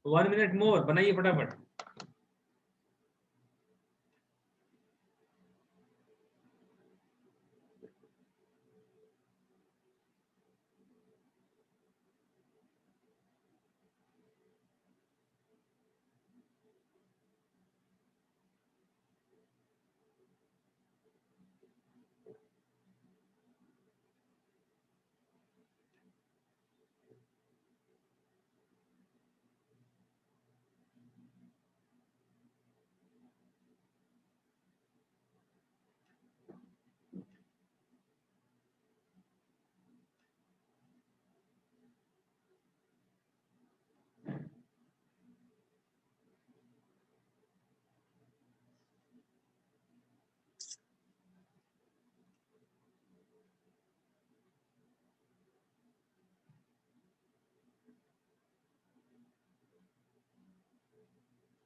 1 minute मोर, बनाइए फटाफट।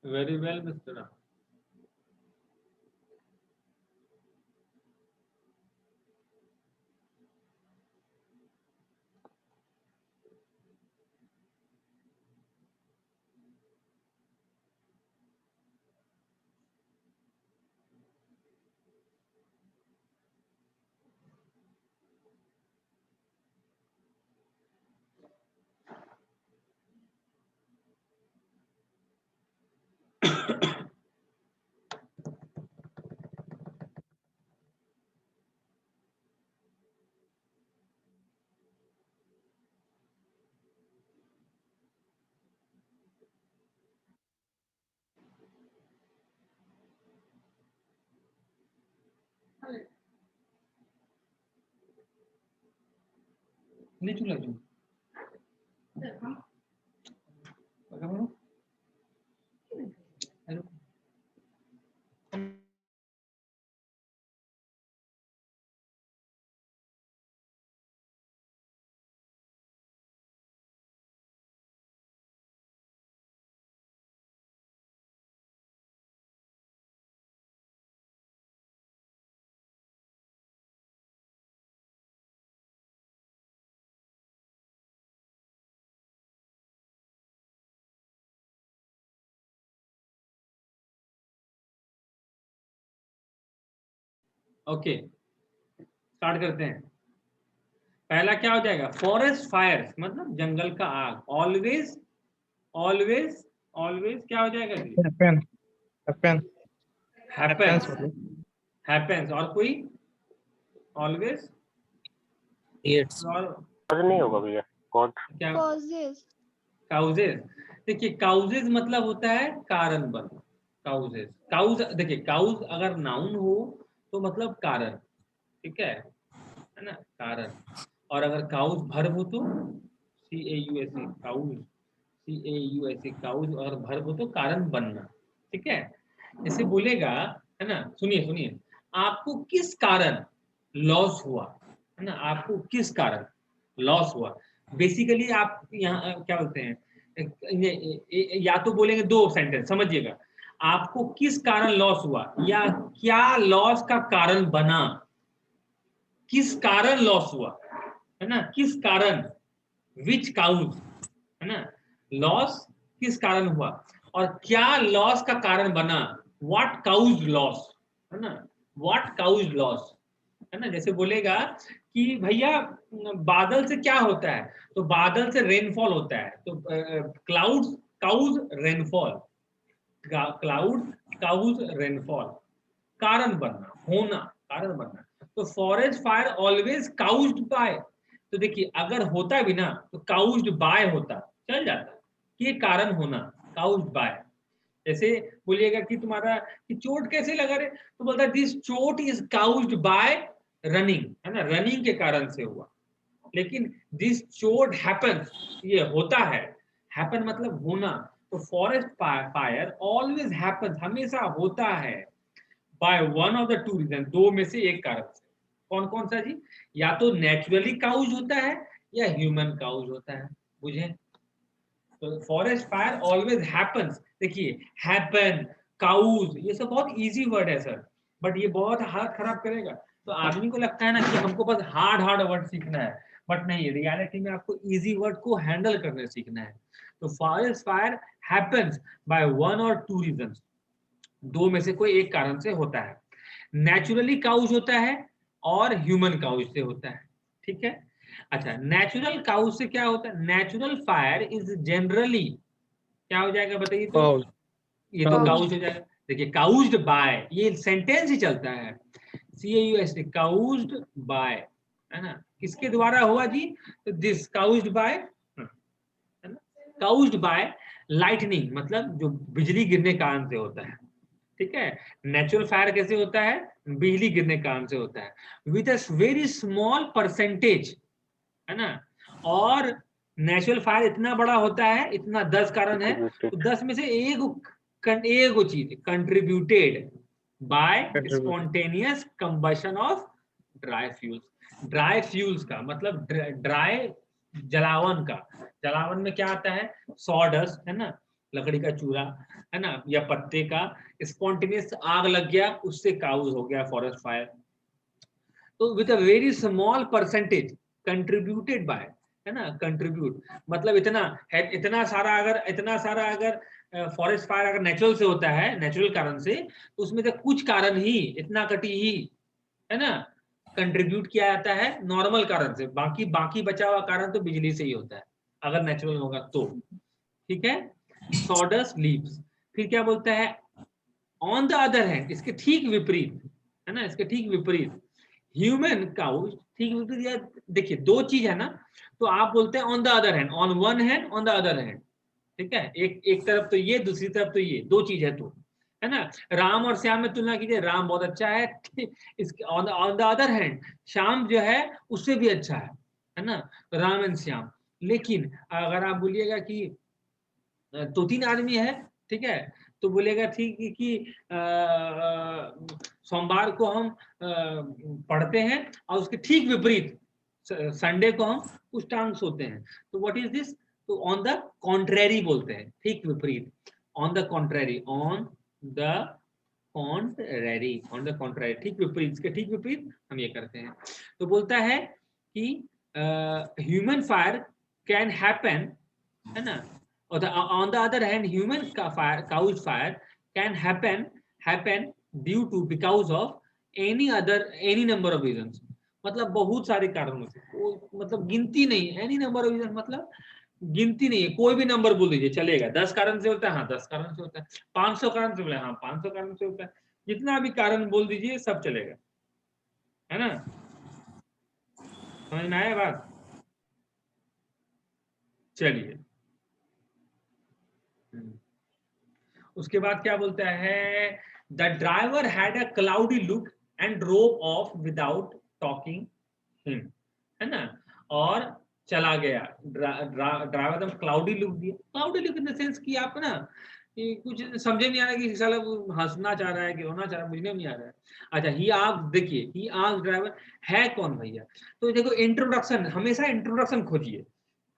Very well mister. नहीं चुला क्यों? ओके, स्टार्ट करते हैं। पहला क्या हो जाएगा? फॉरेस्ट फायर मतलब जंगल का आग। ऑलवेज ऑलवेज ऑलवेज क्या हो जाएगा जी? Happen happen happens. हैपेंस। और कोई? ऑलवेज क्रिएट्स और नहीं होगा भैया। क्या? causes causes. देखिए काउजेज मतलब होता है कारण बन। काउजेज, काउज देखिए, काउज अगर नाउन हो तो मतलब कारण, ठीक है ना, कारण। और अगर काउज भर्ब हो तो CAUS, काउज, CAUS, काउज। और भर्ब हो तो कारण बनना, ठीक है। जैसे बोलेगा, है ना, सुनिए सुनिए, आपको किस कारण लॉस हुआ, है ना, आपको किस कारण लॉस हुआ। बेसिकली आप यहाँ क्या बोलते हैं, या तो बोलेंगे दो सेंटेंस, समझिएगा। आपको किस कारण लॉस हुआ, या क्या लॉस का कारण बना। किस कारण लॉस हुआ, है ना, किस कारण, विच काउज, है ना, लॉस किस कारण हुआ, और क्या लॉस का कारण बना, व्हाट काउज लॉस, है ना, व्हाट काउज लॉस, है ना। जैसे बोलेगा कि भैया बादल से क्या होता है, तो बादल से रेनफॉल होता है, तो clouds cause rainfall, cloud cause rainfall, कारण बनना, होना, कारण बनना। तो forest fire always caused by, तो देखिए अगर होता भी ना तो काउज्ड बाय होता, चल जाता कि ये कारण होना, काउज्ड बाय। जैसे बोलिएगा कि तुम्हारा कि चोट कैसे लगा रे, तो बोलता है दिस चोट इज काउज्ड बाय रनिंग, है ना, रनिंग के कारण से हुआ। लेकिन दिस चोट हैपेंस, ये होता है, हैपन मतलब होना। तो फॉरेस्ट फायर ऑलवेज हैपेंस, हमेशा होता है, by one of the two reason, दो में से एक कारण से। कौन कौन सा जी? या तो नेचुरली काउज होता है या ह्यूमन काउज होता है, बुझे। तो फॉरेस्ट फायर ऑलवेज हैपेंस। देखिए हैपन, काउज, ये सब बहुत इजी वर्ड है सर, बट ये बहुत हालत खराब करेगा। तो आदमी को लगता है ना कि हमको बस हार्ड हार्ड वर्ड सीखना है, बट नहीं, रियलिटी में आपको इजी वर्ड को हैंडल करने सीखना है। तो forest fire happens by one और टू रीजंस, दो में से कोई एक कारण से होता है। नेचुरली काउज होता है और ह्यूमन काउज से होता है, ठीक है। अच्छा, नेचुरल काउज से क्या होता है? नेचुरल फायर इज जनरली क्या हो जाएगा बताइए तो? Cows. ये तो काउज हो जाएगा। देखिए काउज्ड बाय, ये सेंटेंस ही चलता है, CAUSD, काउज्ड बाय, है ना, किसके द्वारा हुआ जी? तो दिस काउज्ड बाय, है ना, काउज्ड बाय लाइटनिंग, मतलब जो बिजली गिरने के कारण से होता है, ठीक है। नेचुरल फायर कैसे होता है? बिजली गिरने के कारण से होता है, with a very small percentage, है ना। और नेचुरल फायर इतना बड़ा होता है, इतना 10 कारण है, तो 10 में से एक चीज contributed bye spontaneous combustion of dry fuels. Dry fuels का मतलब ड्राई जलावन का, जलावन में क्या आता है? सॉडस्ट, है ना, लकड़ी का चूरा, है ना, या पत्ते का स्पॉन्टेनियस आग लग गया, उससे काउज हो गया फॉरेस्ट फायर। तो with a very small percentage contributed bye, है ना, कंट्रीब्यूट मतलब इतना है, इतना सारा अगर फॉरेस्ट फायर अगर नेचुरल से होता है, नेचुरल कारण से, तो उसमें से कुछ कारण ही, इतना कटी ही, है ना, कंट्रीब्यूट किया जाता है नॉर्मल कारण से, बाकी बाकी बचा हुआ कारण तो बिजली से ही होता है अगर नेचुरल होगा तो, ठीक है। सॉडस्ट लीव्स, फिर क्या बोलता है? ऑन द अदर हैंड, इसके ठीक विपरीत, है ना, इसके ठीक विपरीत ह्यूमन काउज, ठीक विपरीत। या देखिए दो चीज है ना, तो आप बोलते हैं on the other hand, on one hand, on the other hand, ठीक है। एक तरफ तो ये, दूसरी तरफ तो ये, दो चीज है तो, है ना। राम और श्याम में तुलना कीजिए, राम बहुत अच्छा है, इसके on the other hand Shyam जो है उससे भी अच्छा है ना, राम एंड श्याम। लेकिन अगर आप बोलिएगा कि दो तीन आदमी है, ठीक है, तो बोलेगा ठीक कि सोमवार को हम पढ़ते हैं और उसके ठीक विपरीत संडे को हम कुछ टाइम सोते हैं, तो व्हाट इज दिस? तो ऑन द कॉन्ट्रेरी बोलते हैं, ठीक विपरीत, on the contrary, on the contrary, on the contrary, ठीक विपरीत, इसके ठीक विपरीत हम ये करते हैं। तो बोलता है कि ह्यूमन फायर कैन हैपन, है ना, or on the other hand human caused fire can happen due to because of any number of reasons, मतलब बहुत सारे कारणों से, मतलब गिनती नहीं, any number of reasons मतलब गिनती नहीं है, कोई भी नंबर बोल दीजिए चलेगा, 10 कारण से होता है, हाँ 10 कारण से होता है, 500 कारण से बोले, हाँ 500 कारण से होता है, जितना भी कारण बोल दीजिए सब चलेगा, है ना, समझ में आया बात? चलिए, उसके बाद क्या बोलता है? The driver had a cloudy look and drove of without talking him, है ना, और चला गया। ड्राइवर एकदम क्लाउडी लुक दिया, cloudy look in the sense कि आप ना कि कुछ समझे नहीं आ रहा कि साला हंसना चाह रहा है कि रोना चाह रहा है, मुझे नहीं आ रहा है। अच्छा, ही आस्क्ड, देखिए ही आस्क्ड ड्राइवर, है कौन भैया? तो देखो इंट्रोडक्शन, हमेशा इंट्रोडक्शन खोजिए,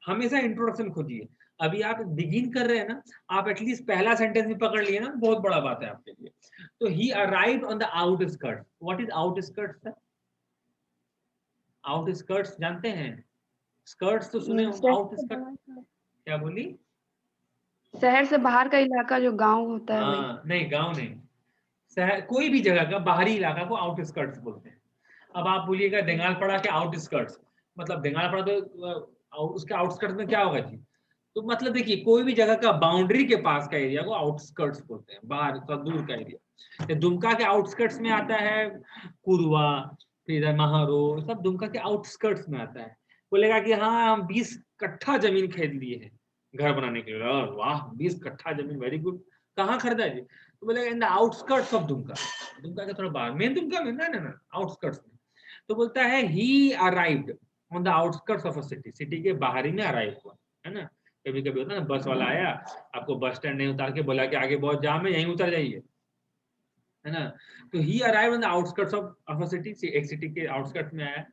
हमेशा इंट्रोडक्शन खोजिए। अभी आप बिगिन कर रहे हैं ना, आप एटलीस्ट पहला सेंटेंस भी पकड़ लिए ना, बहुत बड़ा बात है आपके लिए। तो ही arrived on the outskirts, what is outskirts? Outskirts जानते हैं? स्कर्ट्स तो सुने हो, आउटस्कर्ट क्या बोली? शहर से बाहर का इलाका जो गांव होता है वही। हाँ नहीं, गांव नहीं, शहर, कोई भी जगह का बाहरी इलाका को आउटस्कर्ट्स बोलते हैं। अब आप बोलिएगा देंगालपड़ा के आउटस्कर्ट्स, मतलब देंगालपड़ा तो उसके आउटस्कर्ट्स में क्या होगा जी? तो मतलब देखिए कोई भी जगह का बाउंड्री के पास का एरिया को आउटस्कर्ट्स बोलते हैं, बाहर का दूर का एरिया। दुमका के आउटस्कर्ट्स में आता है कुरवा, फिर महारो, सब दुमका के आउटस्कर्ट्स में आता है। बोलेगा कि हाँ हम 20 कट्ठा जमीन खरीद लिए हैं घर बनाने के लिए, वाह 20 कट्ठा जमीन, वेरी गुड। कहाँ खरीदा जी? तो बोलेगा in the outskirts of Dumka, Dumka के थोड़ा बाहर, मेन दुमका में ना आउटस्कर्ट्स में। तो बोलता है ही arrived on the outskirts of a city, city के बाहरी में अराइव हुआ, है ना। कभी कभी होता है ना, बस वाला आया, आपको बस स्टैंड नहीं उतार के बोला कि आगे बहुत जाम है, यहीं उतर जाइए, है ना। तो he arrive on the outskirts of a city, एक सिटी के आउटस्कर्ट्स में आया।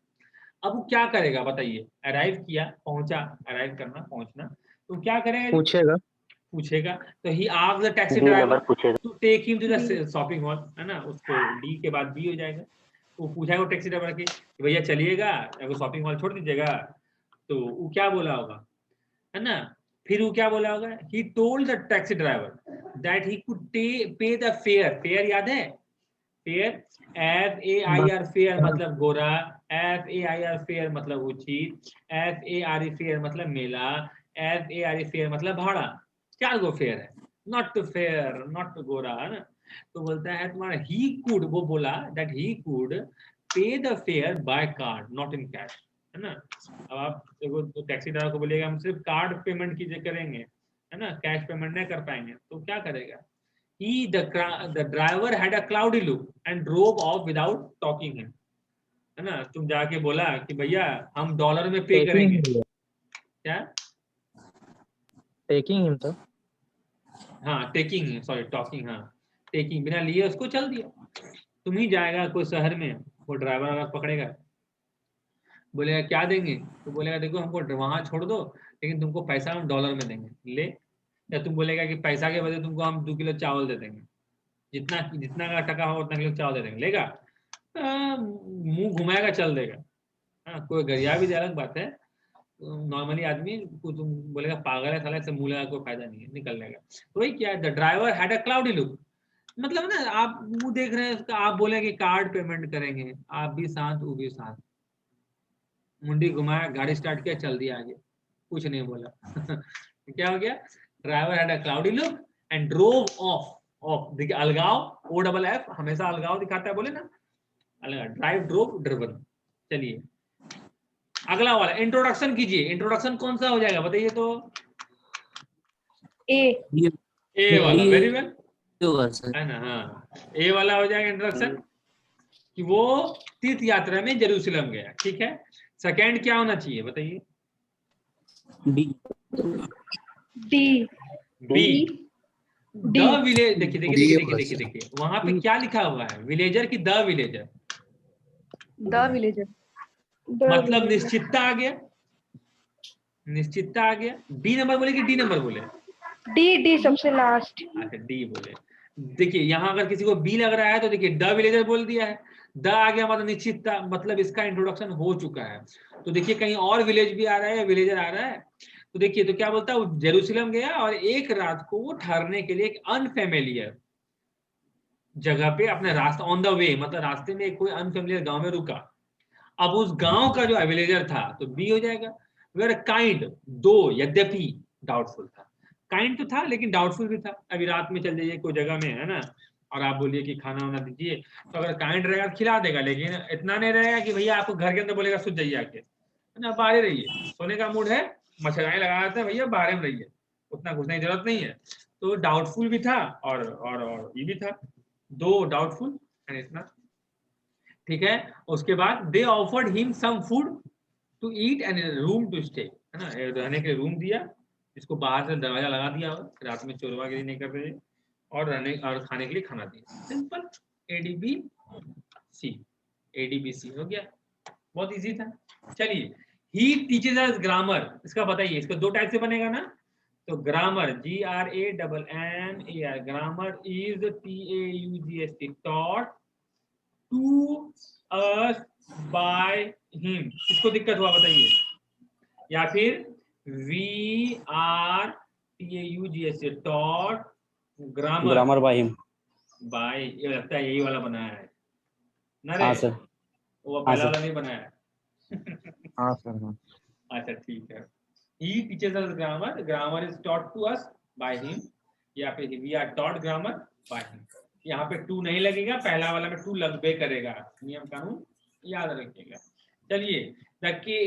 अब वो क्या करेगा बताइए? अराइव किया, पहुंचा, अराइव करना, पहुंचना, तो क्या करेगा? पूछेगा। पूछेगा। तो he asked the taxi driver to take him to the shopping mall, है ना, उसको डी के बाद बी हो जाएगा। वो पूछेगा टैक्सी ड्राइवर की भैया चलिएगा, शॉपिंग मॉल छोड़ दीजिएगा, तो वो क्या बोला होगा, है ना, फिर वो क्या बोला होगा, he told the taxi driver that he could pay the fare. fare याद है, fare, FAIR fare मतलब गोरा, FAIR fare मतलब वो चीज, FARE fare मतलब मेला, FARE fare मतलब भाड़ा। 4 गो फेयर है, not to fair, not to गोरा, है ना। तो बोलता है तुम्हारा he could, वो बोला that he could pay the fare by card not in cash, है ना। अब आप देखो तो टैक्सी ड्राइवर को बोलिएगा हम सिर्फ कार्ड पेमेंट कीजिए करेंगे, है ना, कैश पेमेंट नहीं कर पाएंगे, तो क्या करेगा। the driver had a cloudy look and drove off without talking him, है ना। तुम जाके बोला कि भैया हम डॉलर में पे करेंगे, क्या टेकिंग हिम तो हाँ टेकिंग, सॉरी टॉकिंग, हाँ टेकिंग, बिना लिए उसको चल दिया। तुम ही जाएगा कोई शहर में, वो ड्राइवर अगर पकड़ेगा, बोलेगा क्या देंगे, तो बोलेगा देखो हमको वहां छोड़ दो लेकिन तुमको पैसा हम डॉलर में देंगे, ले। या तुम बोलेगा कि पैसा के बदले तुमको हम 2 किलो चावल दे देंगे, जितना जितना का टका हो उतना किलो चावल दे देंगे, लेगा, मुंह घुमाएगा चल देगा। हाँ कोई गरिया भी दे अलग बात है, नॉर्मली आदमी को तुम बोलेगा पागल है साला, से मुंह लगा कोई फायदा नहीं है, निकल लेगा। तो वही क्या है, the driver had a cloudy look, मतलब ना आप मुंह देख रहे हैं उसका, आप बोले कि कार्ड पेमेंट करेंगे, आप भी शांत वो भी शांत, मुंडी घुमाया, गाड़ी स्टार्ट किया, चल दिया आगे, कुछ नहीं बोला। क्या हो गया, driver had a cloudy look and drove of. Of देखिए अलगाव, ओ डबल एफ हमेशा अलगाव दिखाता है, बोले ना अलगाव, ड्राइव ड्रोव ड्रिवन। चलिए अगला वाला इंट्रोडक्शन कीजिए, इंट्रोडक्शन कौन सा हो जाएगा बताइए तो, ए वाला, वेरी वेल, है ना, हाँ ए वाला हो जाएगा इंट्रोडक्शन, कि वो तीर्थ यात्रा में जेरूसलम गया, ठीक है। सेकंड क्या होना चाहिए बताइए, डी बी, द विलेज। देखिए देखिए देखिए देखिए देखिए देखिए वहां पे क्या लिखा हुआ है, विलेजर की द विलेजर, द विलेजर, मतलब निश्चितता आ गया, निश्चितता आ गया। बी नंबर बोले कि डी नंबर बोले, डी सबसे लास्ट। अच्छा डी बोले। देखिए यहाँ अगर किसी को बी लग रहा है तो देखिए द विलेजर बोल दिया है, द आ गया मतलब निश्चितता, मतलब इसका इंट्रोडक्शन हो चुका है। तो देखिए कहीं और विलेज भी आ रहा है, विलेजर आ रहा है, तो देखिए तो क्या बोलता है, वो जेरूसलम गया और एक रात को वो ठहरने के लिए एक अनफेमिलियर जगह पे अपने रास्ते, ऑन द वे मतलब रास्ते में कोई अनफेमिलियर गांव में रुका। अब उस गांव का जो विलेजर था तो बी हो जाएगा। वेर काइंड, दो यद्यपि डाउटफुल था, काइंड तो था लेकिन डाउटफुल भी था। अभी रात में चल जाइए कोई जगह में, है ना, और आप बोलिए कि खाना वाना दीजिए, तो अगर काइंड रहेगा तो खिला देगा, लेकिन इतना नहीं रहेगा कि भैया आपको घर के अंदर बोलेगा सुध जाइए आके, है ना, बाहर रहिए, सोने का मूड है, मच्छरदानी लगा देते हैं भैया बाहर में रहिए, उतना घुसने की जरूरत नहीं है। तो डाउटफुल भी था और ये भी था, दो डाउटफुल एंड इतना, ठीक है। उसके बाद they offered him some food to eat and room to stay, है ना, रहने के लिए रूम दिया, इसको बाहर से दरवाजा लगा दिया, रात में चोरवागिरी नहीं कर रहे, और रहने और खाने के लिए खाना दिया, सिंपल ADBC, ADBC हो गया, बहुत इजी था। चलिए ही टीचेस अस ग्रामर, इसका बताइए, इसको दो टाइप से बनेगा ना, तो grammar GRAMMAR, grammar is TAUGST, taught to us by him, किसको दिक्कत हुआ बताइए, या फिर VRTAUGST, taught grammar by him, by, ये लगता है यही वाला बनाया है ना रे, हाँ सर, वो पहला वाला नहीं बनाया है। हाँ सर, हाँ। अच्छा ठीक है, he teaches us grammar, grammar is taught to us by him, या फिर we are taught grammar by him। यहाँ पे टू नहीं लगेगा, पहला वाला में टू लगबे करेगा, नियम कानून याद रखिएगा। चलिए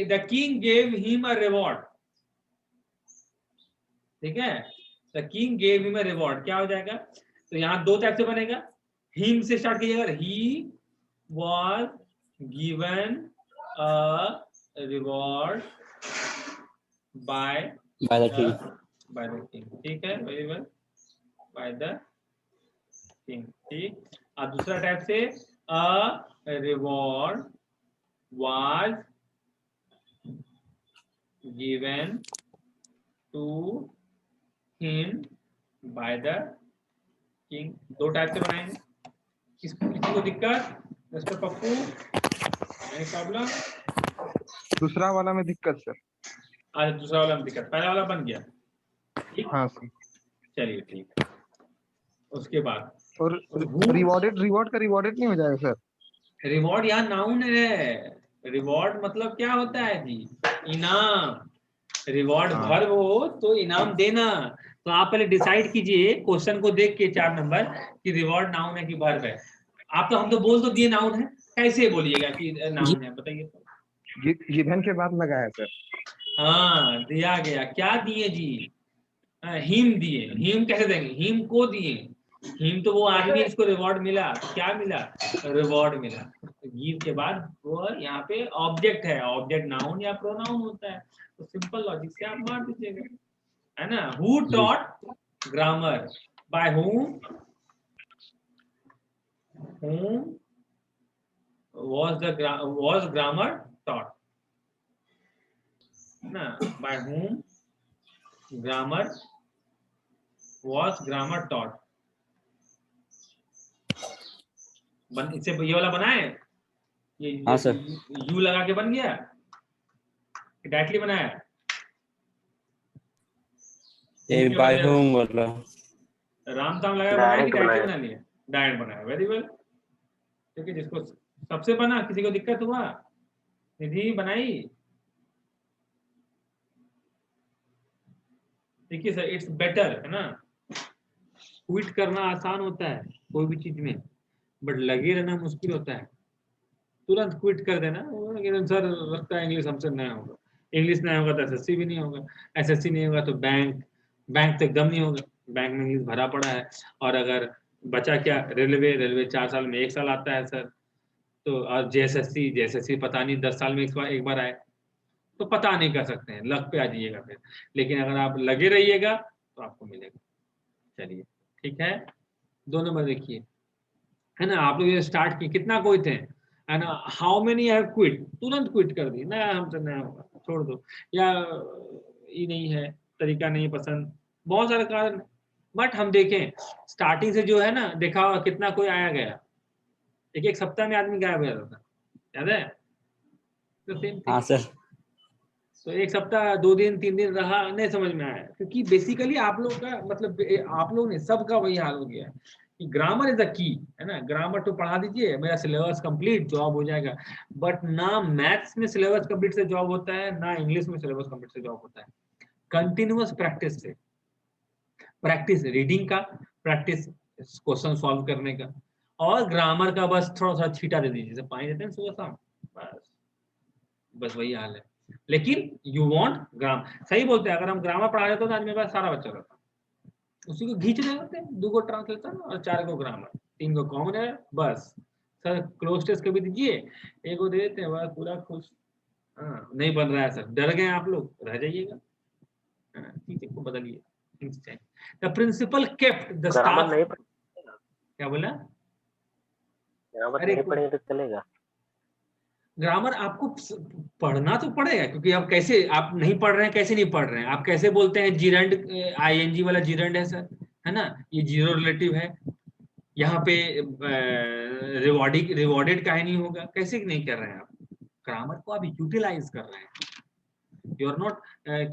the king gave him a reward, ठीक है, the king gave him a reward, क्या हो जाएगा, तो यहाँ दो टाइप से बनेगा, him से स्टार्ट कीजिएगा, he was given a reward by the king, ठीक है, very well, by the king, ठीक। अब दूसरा टाइप से a reward was given to him by the king, दो टाइप से बनाएंगे। किसी को दिक्कत, मिस्टर पप्पू, नहीं प्रॉब्लम, दूसरा वाला में दिक्कत सर। आज दूसरा वाला में दिक्कत, पहला वाला बन गया, ठीक, हाँ सर। चलिए ठीक है। उसके बाद और रिवॉर्ड का रिवॉर्डेड नहीं हो जाएगा सर? रिवॉर्ड यहाँ नाउन है। रिवॉर्ड मतलब क्या होता है जी? इनाम। रिवॉर्ड हाँ वर्ब हो तो इनाम देना। तो आप पहले डिसाइड कीजिए क्वेश्चन को देख के 4 नंबर कि रिवॉर्ड नाउन है कि वर्ब है। आप तो हम तो बोल तो दिए नाउन है, कैसे बोलिएगा कि नाउन है, बताइए तो। गिवन के बाद लगा है सर। हाँ दिया गया, क्या दिए जी? हिम दिए। हिम कैसे देंगे? हिम को दिए। हिम तो वो आदमी जिसको रिवॉर्ड मिला, क्या मिला? रिवॉर्ड मिला। गिव के बाद वो यहाँ पे ऑब्जेक्ट है, ऑब्जेक्ट नाउन या प्रोनाउन होता है। तो सिंपल लॉजिक से आप मार दीजिएगा, है ना। Who taught grammar? By whom was grammar taught, ना? by whom grammar was grammar taught। इससे ये वाला बनाए, ये हाँ सर। यू लगा के बन गया, डायरेक्टली बनाया? ये बाय होम वाला राम ताम लगा बनाया कि डायरेक्टली बना लिया? डायरेक्ट बनाया, वेरी वेल। क्योंकि जिसको सबसे बना, किसी को दिक्कत हुआ? निधि बनाई? देखिए सर, इट्स बेटर, है ना। क्विट करना आसान होता है कोई भी चीज में, बट लगे रहना मुश्किल होता है। तुरंत क्विट कर देना, सर लगता है इंग्लिश हमसे नहीं होगा, इंग्लिश नहीं होगा तो एसएससी भी नहीं होगा, एसएससी नहीं होगा तो बैंक तो एकदम नहीं होगा। बैंक में इंग्लिश भरा पड़ा है। और अगर बचा क्या? रेलवे 4 साल में 1 साल आता है सर। तो और जेएसएससी पता नहीं 10 साल में एक बार आए, तो पता नहीं कर सकते हैं, लक पे आ जाइएगा फिर। लेकिन अगर आप लगे रहिएगा तो आपको मिलेगा। चलिए ठीक है, 2 नंबर देखिए, है ना। आप लोग ये स्टार्ट किए, कितना कोई थे, है ना। How many have quit? तुरंत क्विट कर दी, ना हमसे नया होगा, छोड़ दो, या ये नहीं है, तरीका नहीं पसंद, बहुत सारे कारण। बट हम देखें स्टार्टिंग से जो है ना, देखा होगा कितना कोई आया गया। एक सप्ताह में आदमी गायब हो जाता था, याद है? तो सेम थिंग। हाँ सर। तो 1 सप्ताह 2 दिन 3 दिन रहा, नहीं समझ में आया, क्योंकि बेसिकली आप लोग का मतलब आप लोग ने सबका वही हाल हो गया है कि ग्रामर इज द की, है ना। ग्रामर तो पढ़ा दीजिए, मेरा सिलेबस कंप्लीट, जॉब हो जाएगा। बट ना मैथ्स में सिलेबस कंप्लीट से जॉब होता है, ना इंग्लिश में सिलेबस कंप्लीट से जॉब होता है। कंटिन्यूअस प्रैक्टिस से, प्रैक्टिस रीडिंग का, प्रैक्टिस क्वेश्चन सॉल्व करने का, और ग्रामर का बस थोड़ा सा छीटा दे दीजिए, जैसे पानी देते हैं सुबह शाम, बस वही हाल है। लेकिन यू वांट ग्राम, सही बोलते हैं, अगर हम ग्रामर पढ़ा देते तो आज मेरे पास सारा बच्चा रहता, उसी को खींच रहे होते हैं, 2 को ट्रांसलेशन और 4 को ग्रामर, 3 को कॉमन है, बस। सर क्लोज टेस्ट कभी दीजिए, 1 को दे देते हैं, बस पूरा खुश। हाँ, नहीं बन रहा है सर, डर गए आप लोग, रह जाइएगा, चीजें को बदलिए। The principal kept the staff. क्या बोला? नहीं पढ़ेंगे तो चलेगा? ग्रामर आपको पढ़ना तो पड़ेगा, क्योंकि आप कैसे, आप नहीं पढ़ रहे हैं, कैसे नहीं पढ़ रहे हैं? आप कैसे बोलते हैं जीरंड, आईएनजी वाला जीरंड है सर, है ना, ये जीरो रिलेटिव है, यहाँ पे रिवॉर्डेड का ही नहीं होगा, कैसे नहीं कर रहे हैं आप? ग्रामर को आप यूटिलाइज कर रहे हैं, यू आर नॉट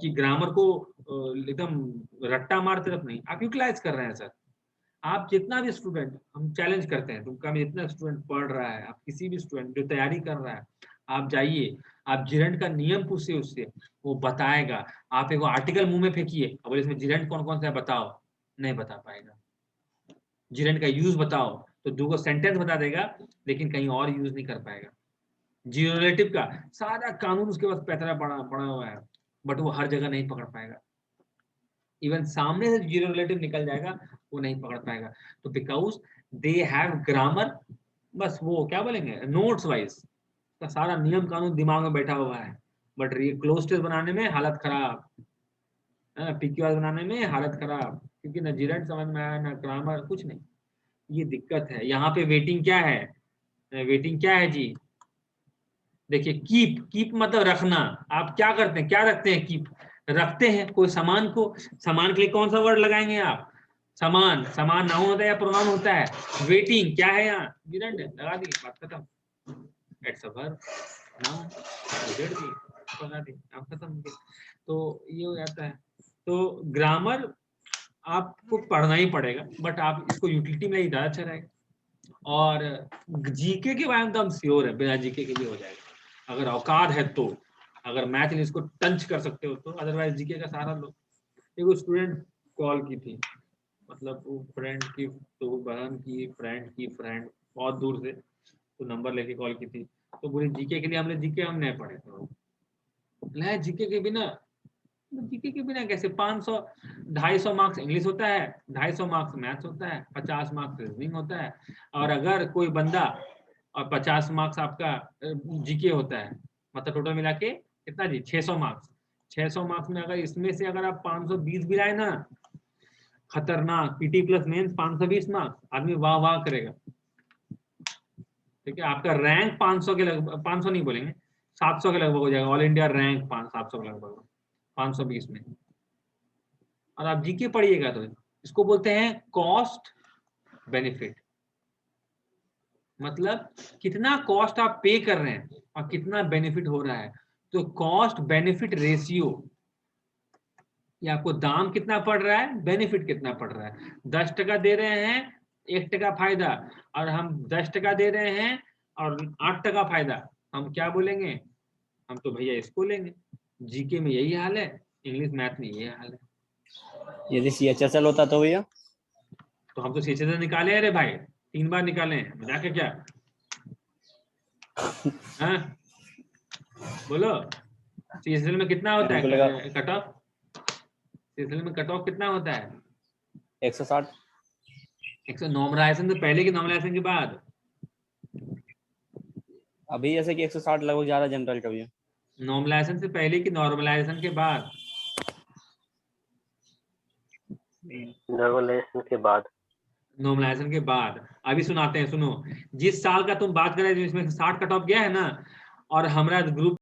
कि ग्रामर को एकदम रट्टा मार तरफ नहीं, आप यूटिलाइज कर रहे हैं सर। आप जितना भी स्टूडेंट, हम चैलेंज करते हैं, तुमका में जितना स्टूडेंट पढ़ रहा है, आप किसी भी स्टूडेंट जो तैयारी कर रहा है, आप जाइए, आप जिरंड का नियम पूछिए उससे, वो बताएगा। आप एक आर्टिकल मुंह में फेंकिए, अब इसमें जिरंड कौन कौन सा है बताओ, नहीं बता पाएगा। जिरंड का यूज बताओ तो 2 सेंटेंस बता देगा, लेकिन कहीं और यूज नहीं कर पाएगा। जीरो रिलेटिव का सारा कानून उसके पास पैतरा पड़ा हुआ है, बट वो हर जगह नहीं पकड़ पाएगा। इवन सामने से जीरो रिलेटिव निकल जाएगा, वो नहीं पकड़ पाएगा। तो बिकॉज दे हैव ग्रामर, बस वो क्या बोलेंगे, नोट्स वाइज का सारा नियम कानून दिमाग में बैठा हुआ है, बट क्लोज टेस्ट बनाने में हालत खराब, पीक्यूआर बनाने में हालत खराब, क्योंकि ना जीरंड समझ में आया, ना ग्रामर, कुछ नहीं। ये दिक्कत है। यहाँ पे वेटिंग क्या है? वेटिंग क्या है जी? देखिए, कीप मतलब रखना। आप क्या करते हैं, क्या रखते हैं? कीप रखते हैं कोई सामान को, सामान के लिए कौन सा वर्ड लगाएंगे आप? सामान नाउन होता है या प्रोनाउन होता है? वेटिंग क्या है यहाँ? जिरंड लगा दी, बात खत्म। एट्स अ वर्ब, नाउन, लगा दी, आप खत्म। तो ये हो जाता है। तो ग्रामर आपको पढ़ना ही पड़ेगा, बट आप इसको यूटिलिटी में ही ज्यादा अच्छा रहेगा। और जीके के बारे में तो हम श्योर है, बिना जीके के भी हो जाएगा अगर औकात है तो। अगर मैथ में इसको टंच कर सकते हो तो, अदरवाइज जीके का सहारा लो। एक स्टूडेंट कॉल की थी, मतलब वो फ्रेंड की, तो बहन की फ्रेंड की फ्रेंड बहुत दूर से, तो नंबर लेके कॉल की थी, तो बोली जीके के लिए हमने जीके हम नहीं पढ़े। तो जीके के बिना कैसे 500 250 मार्क्स इंग्लिश होता है, 250 मार्क्स मैथ्स होता है, 50 मार्क्स रीजनिंग होता है। और अगर कोई बंदा और 50 मार्क्स आपका जीके होता है, मतलब टोटल मिला के कितना जी 600 मार्क्स। 600 मार्क्स में अगर इसमें से अगर आप 520 भी लाए ना, खतरनाक। पीटी प्लस मेंस 520 मार्क्स, आदमी वाह वाह करेगा। ठीक है, आपका रैंक 500 के लगभग, 500 नहीं बोलेंगे, 700 के लगभग हो जाएगा। ऑल इंडिया रैंक 700 के लगभग, 520 में। और आप जीके पढ़िएगा तो इसको बोलते हैं कॉस्ट बेनिफिट, मतलब कितना कॉस्ट आप पे कर रहे हैं और कितना बेनिफिट हो रहा है। तो कॉस्ट बेनिफिट रेशियो, ये आपको दाम कितना पड़ रहा है, बेनिफिट कितना पड़ रहा है। 10 टका दे रहे हैं, 1 टका फायदा, और हम 10 टका दे रहे हैं और 8 टका फायदा, हम क्या बोलेंगे, हम तो भैया इसको लेंगे। जीके में यही हाल है, इंग्लिश मैथ में यही हाल है। यदि CHSL होता तो भैया? तो हम तो CHSL निकाले हैं रे भाई, 3 बार निकाले हैं, मजाक है क्या? हाँ बोलो, CHSL में कितना होता है कट ऑफ? CHSL में कट ऑफ कितना होता है? 160। 100 नॉर्मलाइजेशन से पहले की नॉर्मलाइजेशन के बाद? अभी जैसे कि 160 लगभग ज्यादा जनरल का भी है। नॉर्मलाइजेशन से पहले की नॉर्मलाइजेशन के बाद? नॉर्मलाइजेशन के बाद। नॉर्मलाइजेशन के बाद। अभी सुनाते हैं, सुनो। जिस साल का तुम बात कर रहे हो जिसमें 60 कट ऑफ गया है ना, और हमारा ग्रुप